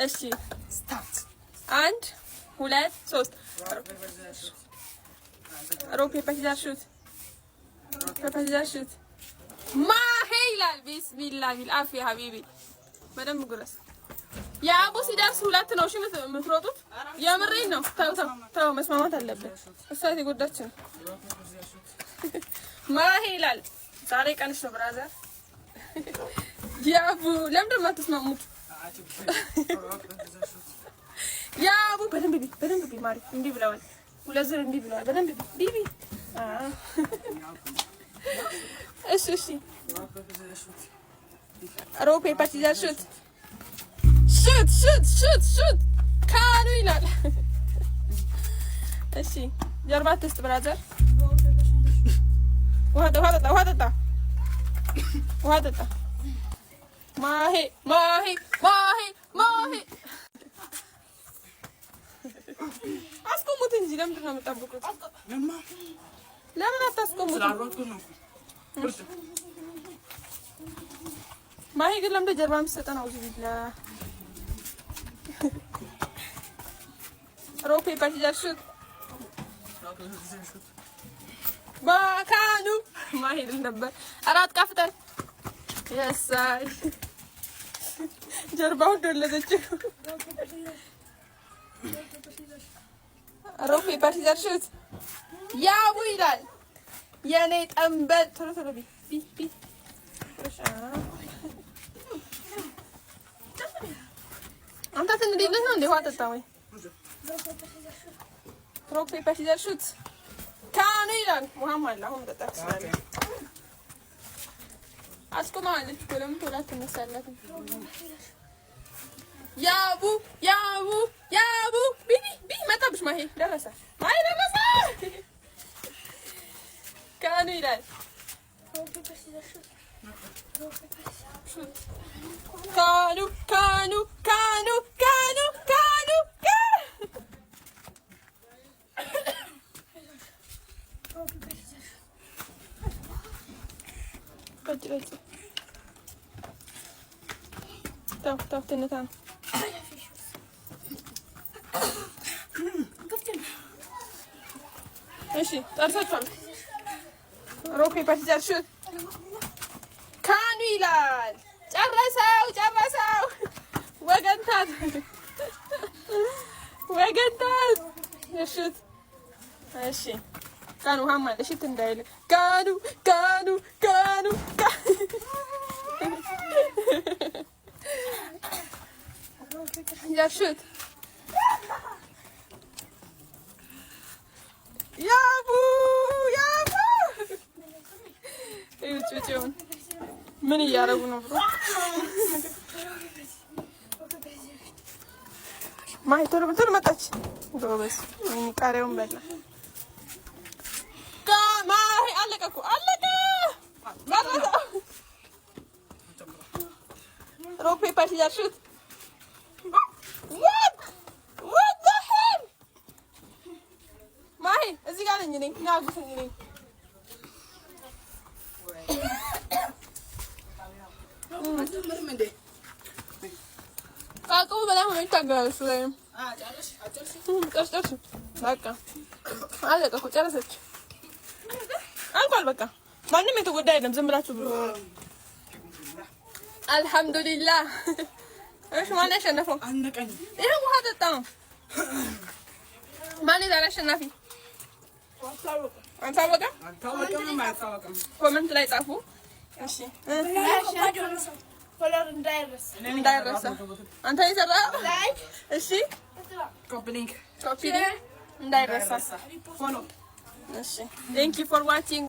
እሺ ስታርት 1 2 3 ሮክ ፔፐር ሲዘር ሹት ማሄ ይላል። ቢስሚላህ ቢልአፍ ያ ሀቢቢ በደንብ ጉረስ። የአቡ ሲደርስ 2 ነው። እሺ የምትሮጡት የምሬን ነው። ተው መስማማት አለብን። እሷ የተጎዳች ነው። ማሄ ይላል። ዛሬ ቀንሽ ነው ብራዘር። የአቡ ለምንድን ነው የማትስማሙት? የአቡ በደንብ ቢ ማሪ እንዲህ ብለዋል። 2 ዙር እንዲህ ብለዋል። በደንብ ቢቢ እሺ ሮክ ፔፐር ሲዘር ሹት ካኑ ይላል። እሺ ጀርባ ትስጥ ብራዘር። ውሃ ጠጣ። ማሄ አስቆሙት እንጂ ለምንድን ነው የምጠብቁት? ለምን አታስቆሙት? ማሄ ግን ለምንድን ጀርባ የምትሰጠን? አውዚ ቢላ ሮክ ፔፐር ሲዘር ሹት ባካኑ ማሄ ነበር። አራት ቃፍጠን የሳይ ጀርባውን ደለዘችው። ሮክ ፔፐር ሲዘር ሹት ያቡ ይላል። የኔ ጠንበል ቶሎ ቢ አንተ ትንዴልህ ነው እንዴ? ውሃ ጠጣ ወይ? ሮክ ፔፐር ሲዘር ሹት ካኑ ይላል። ውሃም አለ። አሁን ጠጣ ትችላለህ። አስቆማለች እኮ ለምን ቶሎ አትነሳላትም? ያቡ ቢ መጣብሽ። ማሄ ደረሰ። ካኑ ይላል። ካኑ ተው ትንታ ነው። እሺ ጨርሳችኋል። ሮክ ፔፐር ሲዘር ሹት ካኑ ይላል። ጨረሰው ወገንታት እሹት። እሺ ካኑ ውሃም አለ። እሺ እንዳይል ካኑ ያሹት ያቡ እዩጭውን ምን እያደረጉ ነው ብሎ ማይ ቶሎ መጣች። ጎበዝ ቃሪያውን በላ። ማይ አለቀ። ሮክ ፔፐር ሲዘር ሹት what the hell ማይ እዚህ ጋር ነኝ እኔ ናጉኝ ነኝ። ቃቁ በላይ ሆኖ ይታገላል። እሱ ላይ ጨርሽ በቃ አለቀ እኮ ጨረሰች። አልቋል በቃ ማንም የተጎዳ የለም። ዝም ብላችሁ ብሎ አልሐምዱሊላህ። እሺ ማን ያሸነፈው? አንቀኝ ይሄ ውሃ ጠጣ። ማን ዛሬ አሸናፊ? አልታወቀም። ኮሜንት ላይ ጻፉ። እሺ ፎሎወር እንዳይረሳ። አንተ የሰራኸው ላይክ፣ እሺ ኮፒ ሊንክ እንዳይረሳ። እሺ ቴንክ ዩ ፎር ዋቺንግ